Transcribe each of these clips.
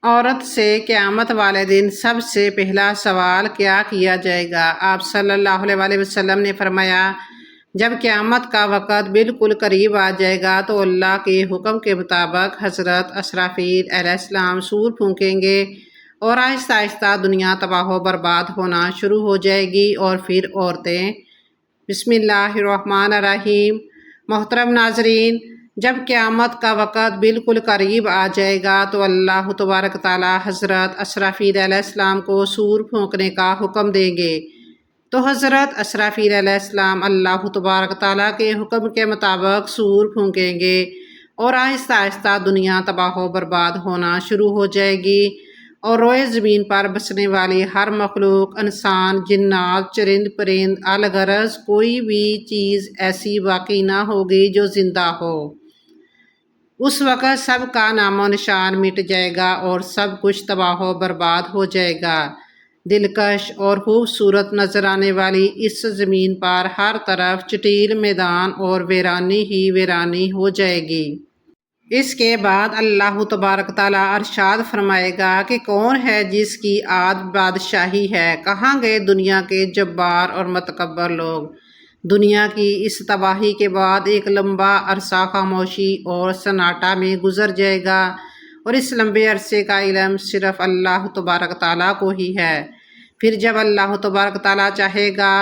عورت سے قیامت والے دن سب سے پہلا سوال کیا کیا جائے گا؟ آپ صلی اللہ علیہ وسلم نے فرمایا، جب قیامت کا وقت بالکل قریب آ جائے گا تو اللہ کے حکم کے مطابق حضرت اسرافیل علیہ السلام سور پھونکیں گے اور آہستہ آہستہ دنیا تباہ و برباد ہونا شروع ہو جائے گی، اور پھر عورتیں۔ بسم اللہ الرحمن الرحیم۔ محترم ناظرین، جب قیامت کا وقت بالکل قریب آ جائے گا تو اللہ تبارک تعالیٰ حضرت اسرافیل علیہ السلام کو سور پھونکنے کا حکم دیں گے، تو حضرت اسرافیل علیہ السلام اللہ تبارک تعالیٰ کے حکم کے مطابق سور پھونکیں گے اور آہستہ آہستہ دنیا تباہ و برباد ہونا شروع ہو جائے گی، اور روئے زمین پر بسنے والی ہر مخلوق، انسان، جنات، چرند پرند، الغرض کوئی بھی چیز ایسی باقی نہ ہوگی جو زندہ ہو۔ اس وقت سب کا نام و نشان مٹ جائے گا اور سب کچھ تباہ و برباد ہو جائے گا۔ دلکش اور خوبصورت نظر آنے والی اس زمین پر ہر طرف چٹیل میدان اور ویرانی ہی ویرانی ہو جائے گی۔ اس کے بعد اللہ تبارک تعالیٰ ارشاد فرمائے گا کہ کون ہے جس کی عاد بادشاہی ہے؟ کہاں گئے دنیا کے جبار اور متکبر لوگ؟ دنیا کی اس تباہی کے بعد ایک لمبا عرصہ خاموشی اور سناٹا میں گزر جائے گا، اور اس لمبے عرصے کا علم صرف اللہ تبارک تعالیٰ کو ہی ہے۔ پھر جب اللہ تبارک تعالیٰ چاہے گا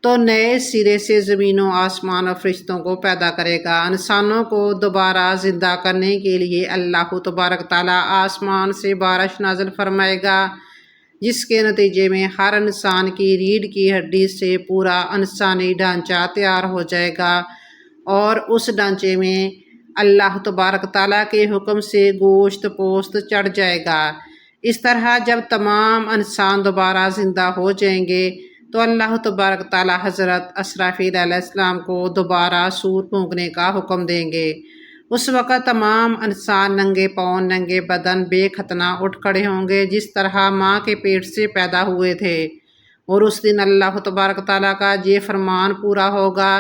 تو نئے سرے سے زمین و آسمان اور فرشتوں کو پیدا کرے گا۔ انسانوں کو دوبارہ زندہ کرنے کے لیے اللہ تبارک تعالیٰ آسمان سے بارش نازل فرمائے گا، جس کے نتیجے میں ہر انسان کی ریڑھ کی ہڈی سے پورا انسانی ڈھانچہ تیار ہو جائے گا، اور اس ڈھانچے میں اللہ تبارک تعالیٰ کے حکم سے گوشت پوست چڑھ جائے گا۔ اس طرح جب تمام انسان دوبارہ زندہ ہو جائیں گے تو اللہ تبارک تعالیٰ حضرت اسرافیل علیہ السلام کو دوبارہ سور پھونکنے کا حکم دیں گے۔ اس وقت تمام انسان ننگے پاؤں، ننگے بدن، بے ختنہ اٹھ کھڑے ہوں گے جس طرح ماں کے پیٹ سے پیدا ہوئے تھے، اور اس دن اللہ تبارک تعالیٰ کا یہ فرمان پورا ہوگا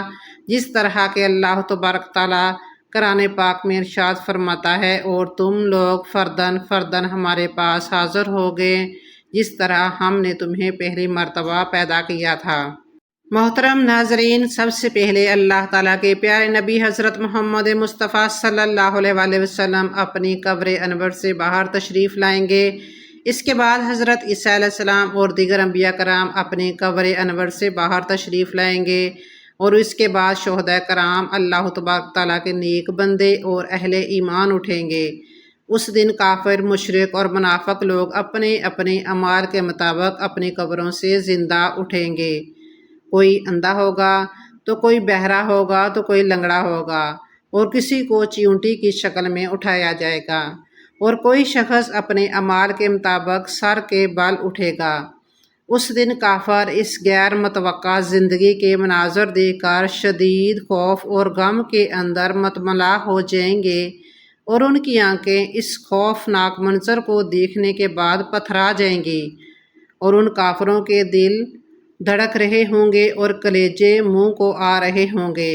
جس طرح کہ اللہ تبارک تعالیٰ قرآن پاک میں ارشاد فرماتا ہے، اور تم لوگ فردن فردن ہمارے پاس حاضر ہوگے جس طرح ہم نے تمہیں پہلی مرتبہ پیدا کیا تھا۔ محترم ناظرین، سب سے پہلے اللہ تعالیٰ کے پیارے نبی حضرت محمد مصطفیٰ صلی اللہ علیہ وسلم اپنی قبر انور سے باہر تشریف لائیں گے۔ اس کے بعد حضرت عیسیٰ علیہ السلام اور دیگر انبیاء کرام اپنی قبر انور سے باہر تشریف لائیں گے، اور اس کے بعد شہداء کرام، اللہ تبارک تعالیٰ کے نیک بندے اور اہل ایمان اٹھیں گے۔ اس دن کافر، مشرک اور منافق لوگ اپنے اپنے اعمال کے مطابق اپنی قبروں سے زندہ اٹھیں گے۔ کوئی اندھا ہوگا تو کوئی بہرا ہوگا تو کوئی لنگڑا ہوگا، اور کسی کو چیونٹی کی شکل میں اٹھایا جائے گا، اور کوئی شخص اپنے اعمال کے مطابق سر کے بل اٹھے گا۔ اس دن کافر اس غیر متوقع زندگی کے مناظر دیکھ کر شدید خوف اور غم کے اندر متملا ہو جائیں گے، اور ان کی آنکھیں اس خوفناک منظر کو دیکھنے کے بعد پتھرا جائیں گی، اور ان کافروں کے دل دھڑک رہے ہوں گے اور کلیجے منہ کو آ رہے ہوں گے۔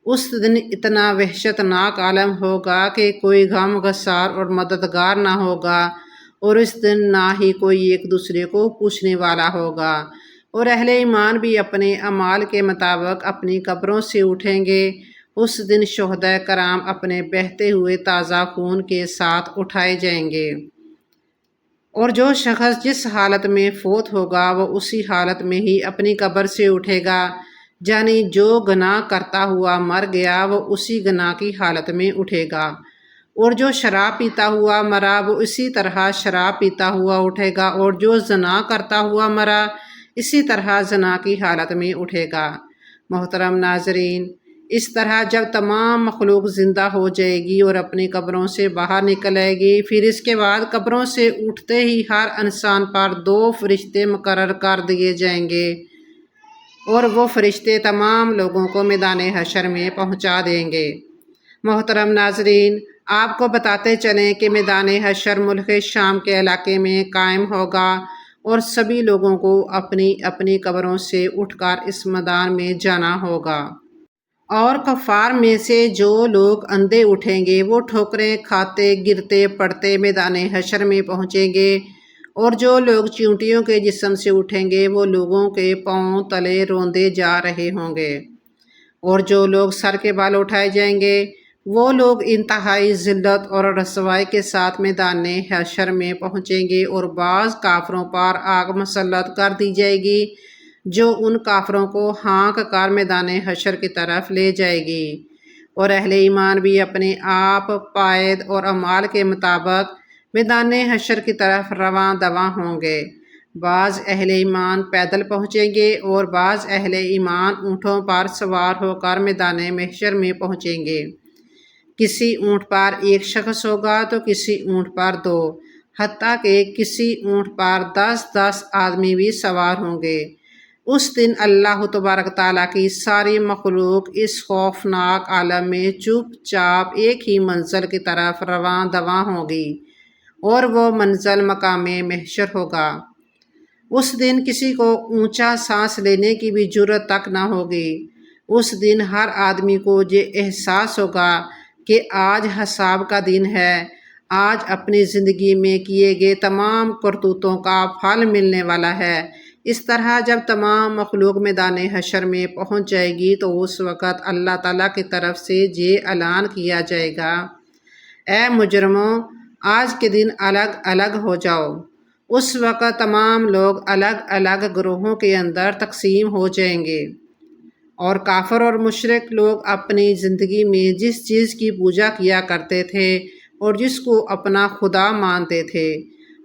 اس دن اتنا وحشت ناک عالم ہوگا کہ کوئی غم گسار اور مددگار نہ ہوگا، اور اس دن نہ ہی کوئی ایک دوسرے کو پوچھنے والا ہوگا، اور اہل ایمان بھی اپنے اعمال کے مطابق اپنی قبروں سے اٹھیں گے۔ اس دن شہداء کرام اپنے بہتے ہوئے تازہ خون کے ساتھ اٹھائے جائیں گے، اور جو شخص جس حالت میں فوت ہوگا وہ اسی حالت میں ہی اپنی قبر سے اٹھے گا، یعنی جو گناہ کرتا ہوا مر گیا وہ اسی گناہ کی حالت میں اٹھے گا، اور جو شراب پیتا ہوا مرا وہ اسی طرح شراب پیتا ہوا اٹھے گا، اور جو زنا کرتا ہوا مرا اسی طرح زنا کی حالت میں اٹھے گا۔ محترم ناظرین، اس طرح جب تمام مخلوق زندہ ہو جائے گی اور اپنی قبروں سے باہر نکل آئے گی، پھر اس کے بعد قبروں سے اٹھتے ہی ہر انسان پر 2 فرشتے مقرر کر دیے جائیں گے، اور وہ فرشتے تمام لوگوں کو میدان حشر میں پہنچا دیں گے۔ محترم ناظرین، آپ کو بتاتے چلیں کہ میدان حشر ملک شام کے علاقے میں قائم ہوگا، اور سبھی لوگوں کو اپنی اپنی قبروں سے اٹھ کر اس میدان میں جانا ہوگا۔ اور کفار میں سے جو لوگ اندھے اٹھیں گے وہ ٹھوکریں کھاتے گرتے پڑتے میدان حشر میں پہنچیں گے، اور جو لوگ چیونٹیوں کے جسم سے اٹھیں گے وہ لوگوں کے پاؤں تلے روندے جا رہے ہوں گے، اور جو لوگ سر کے بال اٹھائے جائیں گے وہ لوگ انتہائی ذلت اور رسوائی کے ساتھ میدان حشر میں پہنچیں گے، اور بعض کافروں پر آگ مسلط کر دی جائے گی جو ان کافروں کو ہانک کر میدان حشر کی طرف لے جائے گی، اور اہل ایمان بھی اپنے آپ پائد اور اعمال کے مطابق میدان حشر کی طرف رواں دواں ہوں گے۔ بعض اہل ایمان پیدل پہنچیں گے اور بعض اہل ایمان اونٹوں پر سوار ہو کر میدان محشر میں پہنچیں گے۔ کسی اونٹ پر ایک شخص ہوگا تو کسی اونٹ پر دو، حتیٰ کہ کسی اونٹ پر 10 آدمی بھی سوار ہوں گے۔ اس دن اللہ تبارک تعالیٰ کی ساری مخلوق اس خوفناک عالم میں چپ چاپ ایک ہی منزل کی طرف رواں دواں ہوگی، اور وہ منزل مقام محشر ہوگا۔ اس دن کسی کو اونچا سانس لینے کی بھی جرت تک نہ ہوگی۔ اس دن ہر آدمی کو یہ احساس ہوگا کہ آج حساب کا دن ہے، آج اپنی زندگی میں کیے گئے تمام کرتوتوں کا پھل ملنے والا ہے۔ اس طرح جب تمام مخلوق میدان حشر میں پہنچ جائے گی تو اس وقت اللہ تعالیٰ کی طرف سے یہ اعلان کیا جائے گا، اے مجرموں، آج کے دن الگ الگ ہو جاؤ۔ اس وقت تمام لوگ الگ الگ گروہوں کے اندر تقسیم ہو جائیں گے، اور کافر اور مشرک لوگ اپنی زندگی میں جس چیز کی پوجا کیا کرتے تھے اور جس کو اپنا خدا مانتے تھے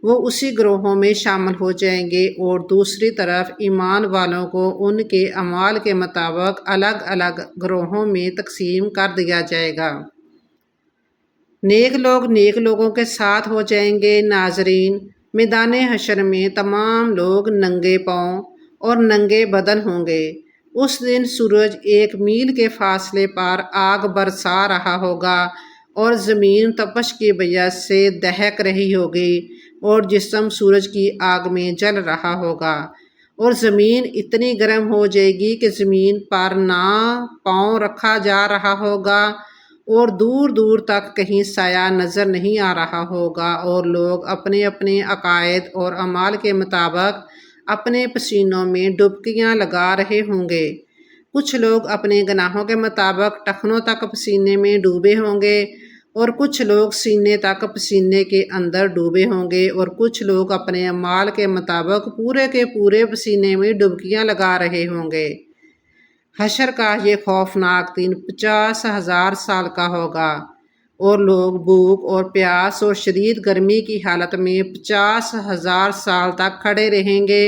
وہ اسی گروہوں میں شامل ہو جائیں گے، اور دوسری طرف ایمان والوں کو ان کے اعمال کے مطابق الگ الگ گروہوں میں تقسیم کر دیا جائے گا۔ نیک لوگ نیک لوگوں کے ساتھ ہو جائیں گے۔ ناظرین، میدان حشر میں تمام لوگ ننگے پاؤں اور ننگے بدن ہوں گے۔ اس دن سورج 1 میل کے فاصلے پر آگ برسا رہا ہوگا، اور زمین تپش کی وجہ سے دہک رہی ہوگی، اور جسم سورج کی آگ میں جل رہا ہوگا، اور زمین اتنی گرم ہو جائے گی کہ زمین پر نہ پاؤں رکھا جا رہا ہوگا، اور دور دور تک کہیں سایہ نظر نہیں آ رہا ہوگا، اور لوگ اپنے اپنے عقائد اور اعمال کے مطابق اپنے پسینوں میں ڈبکیاں لگا رہے ہوں گے۔ کچھ لوگ اپنے گناہوں کے مطابق ٹخنوں تک پسینے میں ڈوبے ہوں گے، اور کچھ لوگ سینے تک پسینے کے اندر ڈوبے ہوں گے، اور کچھ لوگ اپنے اعمال کے مطابق پورے کے پورے پسینے میں ڈبکیاں لگا رہے ہوں گے۔ حشر کا یہ خوفناک دن 50,000 سال کا ہوگا، اور لوگ بھوک اور پیاس اور شدید گرمی کی حالت میں 50,000 سال تک کھڑے رہیں گے،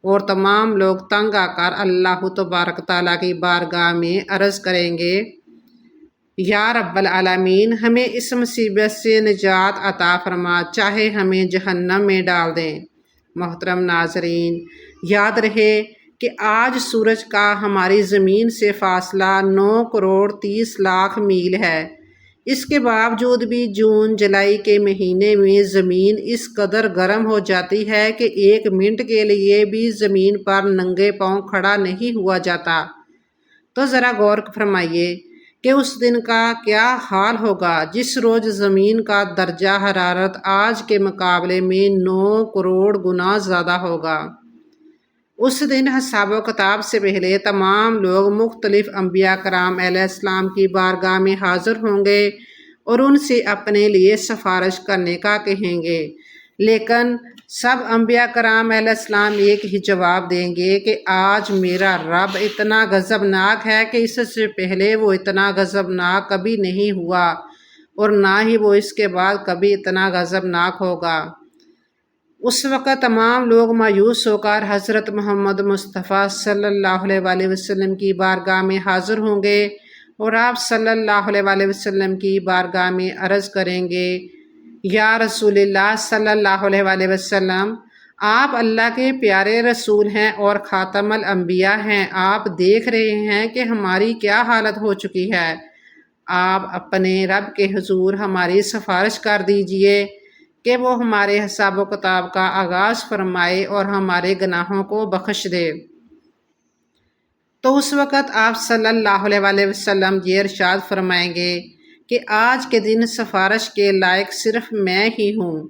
اور تمام لوگ تنگ آ کر اللہ تبارک تعالیٰ کی بارگاہ میں عرض کریں گے، یا رب العالمین، ہمیں اس مصیبت سے نجات عطا فرما، چاہے ہمیں جہنم میں ڈال دیں۔ محترم ناظرین، یاد رہے کہ آج سورج کا ہماری زمین سے فاصلہ 9,30,00,000 میل ہے۔ اس کے باوجود بھی جون جولائی کے مہینے میں زمین اس قدر گرم ہو جاتی ہے کہ 1 منٹ کے لیے بھی زمین پر ننگے پاؤں کھڑا نہیں ہوا جاتا۔ تو ذرا غور فرمائیے کہ اس دن کا کیا حال ہوگا جس روز زمین کا درجہ حرارت آج کے مقابلے میں 9 کروڑ گنا زیادہ ہوگا۔ اس دن حساب و کتاب سے پہلے تمام لوگ مختلف انبیاء کرام علیہ السلام کی بارگاہ میں حاضر ہوں گے اور ان سے اپنے لیے سفارش کرنے کا کہیں گے، لیکن سب انبیاء کرام علیہ السلام ایک ہی جواب دیں گے کہ آج میرا رب اتنا غضبناک ہے کہ اس سے پہلے وہ اتنا غضبناک کبھی نہیں ہوا، اور نہ ہی وہ اس کے بعد کبھی اتنا غضبناک ہوگا۔ اس وقت تمام لوگ مایوس ہو کر حضرت محمد مصطفیٰ صلی اللہ علیہ وآلہ وسلم کی بارگاہ میں حاضر ہوں گے، اور آپ صلی اللہ علیہ وآلہ وسلم کی بارگاہ میں عرض کریں گے، یا رسول اللہ صلی اللہ علیہ وآلہ وسلم، آپ اللہ کے پیارے رسول ہیں اور خاتم الانبیاء ہیں، آپ دیکھ رہے ہیں کہ ہماری کیا حالت ہو چکی ہے، آپ اپنے رب کے حضور ہماری سفارش کر دیجئے کہ وہ ہمارے حساب و کتاب کا آغاز فرمائے اور ہمارے گناہوں کو بخش دے۔ تو اس وقت آپ صلی اللہ علیہ وسلم یہ ارشاد فرمائیں گے کہ آج کے دن سفارش کے لائق صرف میں ہی ہوں۔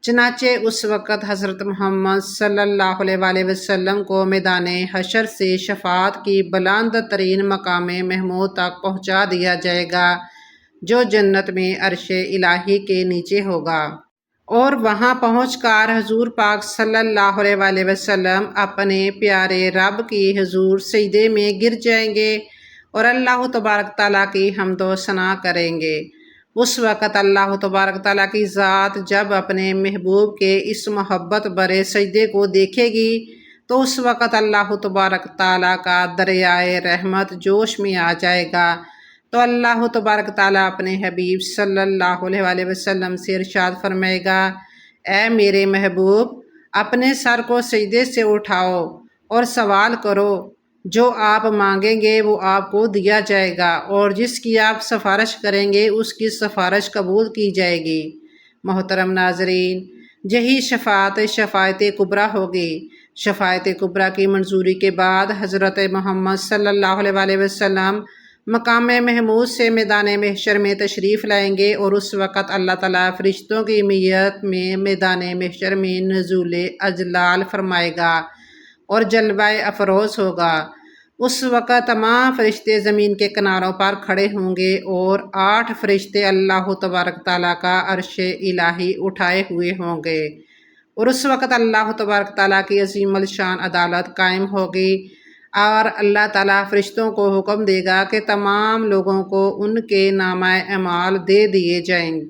چنانچہ اس وقت حضرت محمد صلی اللہ علیہ وسلم کو میدان حشر سے شفاعت کی بلند ترین مقام محمود تک پہنچا دیا جائے گا، جو جنت میں عرش الہی کے نیچے ہوگا، اور وہاں پہنچ کر حضور پاک صلی اللہ علیہ وسلم اپنے پیارے رب کی حضور سجدے میں گر جائیں گے اور اللہ تبارک تعالیٰ کی حمد و ثنا کریں گے۔ اس وقت اللہ تبارک تعالیٰ کی ذات جب اپنے محبوب کے اس محبت برے سجدے کو دیکھے گی تو اس وقت اللہ تبارک تعالیٰ کا دریائے رحمت جوش میں آ جائے گا۔ تو اللہ تبارک تعالیٰ اپنے حبیب صلی اللہ علیہ وسلم سے ارشاد فرمائے گا، اے میرے محبوب، اپنے سر کو سجدے سے اٹھاؤ اور سوال کرو، جو آپ مانگیں گے وہ آپ کو دیا جائے گا، اور جس کی آپ سفارش کریں گے اس کی سفارش قبول کی جائے گی۔ محترم ناظرین، یہی شفاعت کبریٰ ہوگی۔ شفاعت کبریٰ کی منظوری کے بعد حضرت محمد صلی اللہ علیہ وسلم مقام محمود سے میدان محشر میں تشریف لائیں گے، اور اس وقت اللہ تعالیٰ فرشتوں کی میت میں میدان محشر میں نزول اجلال فرمائے گا اور جلوہ افروز ہوگا۔ اس وقت تمام فرشتے زمین کے کناروں پر کھڑے ہوں گے اور 8 فرشتے اللہ تبارک تعالیٰ کا عرش الہی اٹھائے ہوئے ہوں گے، اور اس وقت اللہ تبارک تعالیٰ کی عظیم الشان عدالت قائم ہوگی، اور اللہ تعالیٰ فرشتوں کو حکم دے گا کہ تمام لوگوں کو ان کے نامہ اعمال دے دیے جائیں۔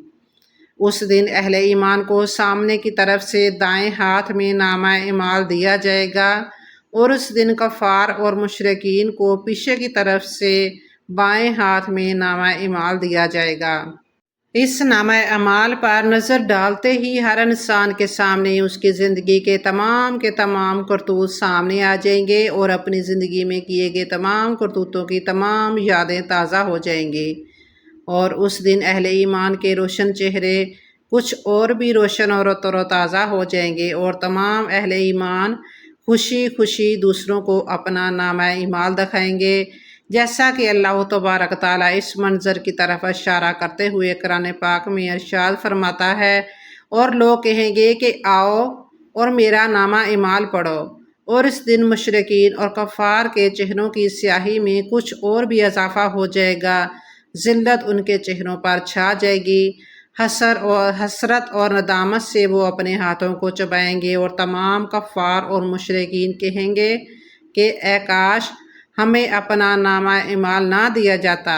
اس دن اہل ایمان کو سامنے کی طرف سے دائیں ہاتھ میں نامہ اعمال دیا جائے گا، اور اس دن کفار اور مشرکین کو پیچھے کی طرف سے بائیں ہاتھ میں نامہ اعمال دیا جائے گا۔ اس نامہ اعمال پر نظر ڈالتے ہی ہر انسان کے سامنے اس کی زندگی کے تمام کرتوت سامنے آ جائیں گے، اور اپنی زندگی میں کیے گئے تمام کرتوتوں کی تمام یادیں تازہ ہو جائیں گی، اور اس دن اہل ایمان کے روشن چہرے کچھ اور بھی روشن اور تر و تازہ ہو جائیں گے، اور تمام اہل ایمان خوشی خوشی دوسروں کو اپنا نامہ اعمال دکھائیں گے، جیسا کہ اللہ تبارک تعالیٰ اس منظر کی طرف اشارہ کرتے ہوئے قرآن پاک میں ارشاد فرماتا ہے، اور لوگ کہیں گے کہ آؤ اور میرا نامہ اعمال پڑھو، اور اس دن مشرکین اور کفار کے چہروں کی سیاہی میں کچھ اور بھی اضافہ ہو جائے گا، ذلت ان کے چہروں پر چھا جائے گی، حسرت اور ندامت سے وہ اپنے ہاتھوں کو چبائیں گے، اور تمام کفار اور مشرکین کہیں گے کہ اے کاش ہمیں اپنا نامہ اعمال نہ دیا جاتا،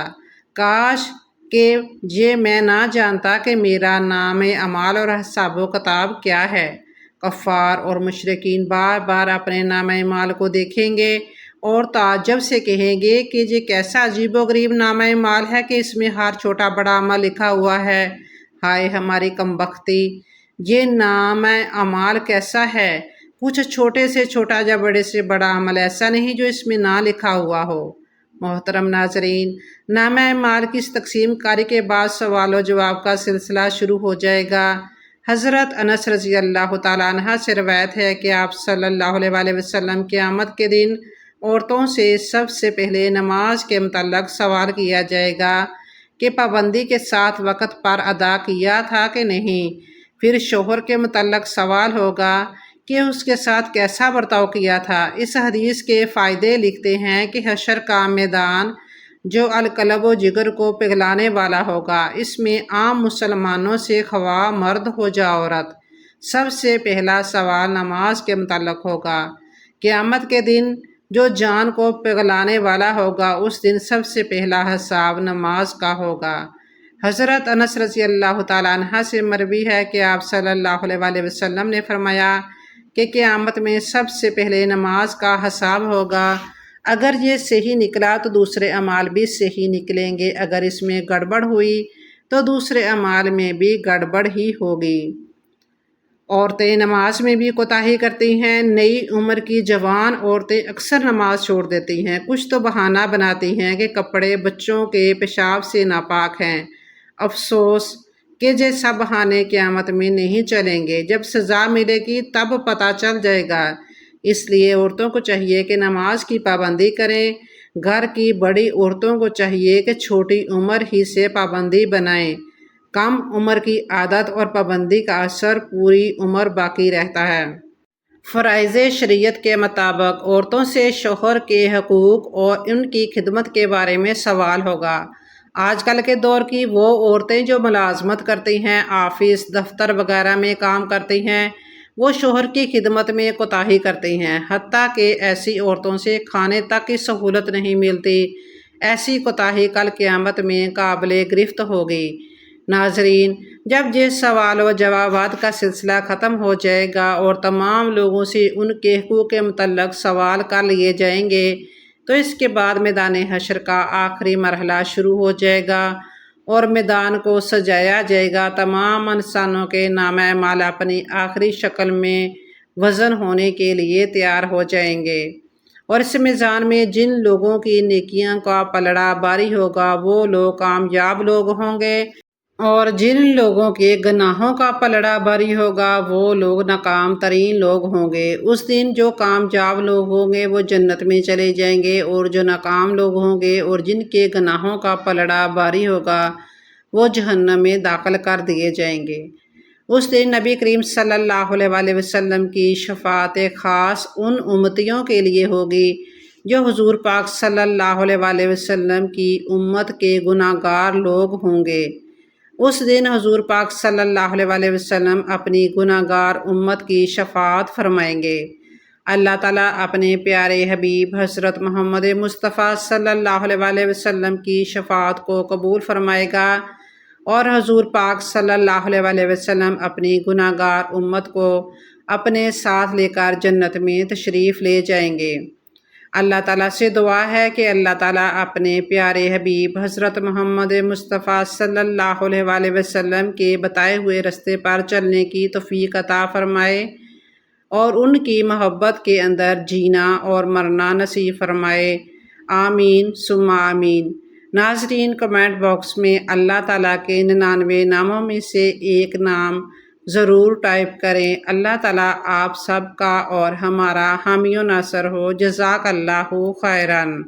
کاش کہ یہ میں نہ جانتا کہ میرا نام اعمال اور حساب و کتاب کیا ہے۔ کفار اور مشرکین بار بار اپنے نام اعمال کو دیکھیں گے اور تعجب سے کہیں گے کہ یہ کیسا عجیب و غریب نام اعمال ہے کہ اس میں ہر چھوٹا بڑا عمل لکھا ہوا ہے، ہائے ہماری کم بختی، یہ نام اعمال کیسا ہے، کچھ چھوٹے سے چھوٹا یا بڑے سے بڑا عمل ایسا نہیں جو اس میں نہ لکھا ہوا ہو۔ محترم ناظرین، نامہ اعمال کی اس تقسیم کاری کے بعد سوال و جواب کا سلسلہ شروع ہو جائے گا۔ حضرت انس رضی اللہ تعالیٰ عنہ سے روایت ہے کہ آپ صلی اللہ علیہ وسلم قیامت کے دن عورتوں سے سب سے پہلے نماز کے متعلق سوال کیا جائے گا کہ پابندی کے ساتھ وقت پر ادا کیا تھا کہ نہیں، پھر شوہر کے متعلق سوال ہوگا کہ اس کے ساتھ کیسا برتاؤ کیا تھا۔ اس حدیث کے فائدے لکھتے ہیں کہ حشر کا میدان جو القلب و جگر کو پگھلانے والا ہوگا، اس میں عام مسلمانوں سے خواہ مرد ہو یا عورت، سب سے پہلا سوال نماز کے متعلق ہوگا۔ قیامت کے دن جو جان کو پگھلانے والا ہوگا، اس دن سب سے پہلا حساب نماز کا ہوگا۔ حضرت انس رضی اللہ تعالیٰ عنہ سے مروی ہے کہ آپ صلی اللہ علیہ وسلم نے فرمایا کہ قیامت میں سب سے پہلے نماز کا حساب ہوگا، اگر یہ صحیح نکلا تو دوسرے اعمال بھی صحیح نکلیں گے، اگر اس میں گڑبڑ ہوئی تو دوسرے اعمال میں بھی گڑبڑ ہی ہوگی۔ عورتیں نماز میں بھی کوتاہی کرتی ہیں۔ نئی عمر کی جوان عورتیں اکثر نماز چھوڑ دیتی ہیں، کچھ تو بہانہ بناتی ہیں کہ کپڑے بچوں کے پیشاب سے ناپاک ہیں۔ افسوس کہ یہ سب بہانے قیامت میں نہیں چلیں گے، جب سزا ملے گی تب پتہ چل جائے گا اس لیے عورتوں کو چاہیے کہ نماز کی پابندی کریں۔ گھر کی بڑی عورتوں کو چاہیے کہ چھوٹی عمر ہی سے پابندی بنائیں۔ کم عمر کی عادت اور پابندی کا اثر پوری عمر باقی رہتا ہے۔ فرائض شریعت کے مطابق عورتوں سے شوہر کے حقوق اور ان کی خدمت کے بارے میں سوال ہوگا۔ آج کل کے دور کی وہ عورتیں جو ملازمت کرتی ہیں، آفس، دفتر وغیرہ میں کام کرتی ہیں، وہ شوہر کی خدمت میں کوتاہی کرتی ہیں، حتیٰ کہ ایسی عورتوں سے کھانے تک کی سہولت نہیں ملتی۔ ایسی کوتاہی کل قیامت میں قابل گرفت ہوگی۔ ناظرین، جب یہ سوال و جوابات کا سلسلہ ختم ہو جائے گا اور تمام لوگوں سے ان کے حقوق کے متعلق سوال کر لیے جائیں گے، تو اس کے بعد میدان حشر کا آخری مرحلہ شروع ہو جائے گا اور میدان کو سجایا جائے گا۔ تمام انسانوں کے نامہ اعمال اپنی آخری شکل میں وزن ہونے کے لیے تیار ہو جائیں گے، اور اس میزان میں جن لوگوں کی نیکیاں کا پلڑا باری ہوگا وہ لوگ کامیاب لوگ ہوں گے، اور جن لوگوں کے گناہوں کا پلڑا باری ہوگا وہ لوگ ناکام ترین لوگ ہوں گے۔ اس دن جو کامیاب لوگ ہوں گے وہ جنت میں چلے جائیں گے، اور جو ناکام لوگ ہوں گے اور جن کے گناہوں کا پلڑا باری ہوگا وہ جہنم میں داخل کر دیے جائیں گے۔ اس دن نبی کریم صلی اللہ علیہ وسلم کی شفاعت خاص ان امتیوں کے لیے ہوگی جو حضور پاک صلی اللہ علیہ وسلم کی امت کے گناہ گار لوگ ہوں گے۔ اس دن حضور پاک صلی اللہ علیہ وسلم اپنی گناہ گار امت کی شفاعت فرمائیں گے۔ اللہ تعالیٰ اپنے پیارے حبیب حضرت محمد مصطفیٰ صلی اللہ علیہ وسلم کی شفاعت کو قبول فرمائے گا، اور حضور پاک صلی اللہ علیہ وسلم اپنی گناہ گار امت کو اپنے ساتھ لے کر جنت میں تشریف لے جائیں گے۔ اللہ تعالیٰ سے دعا ہے کہ اللہ تعالیٰ اپنے پیارے حبیب حضرت محمد مصطفیٰ صلی اللہ علیہ وسلم کے بتائے ہوئے رستے پر چلنے کی توفیق عطا فرمائے، اور ان کی محبت کے اندر جینا اور مرنا نصیب فرمائے۔ آمین ثم آمین۔ ناظرین، کمنٹ باکس میں اللہ تعالیٰ کے 99 ناموں میں سے ایک نام ضرور ٹائپ کریں۔ اللہ تعالیٰ آپ سب کا اور ہمارا حامی و ناصر ہو۔ جزاک اللہ خیراً۔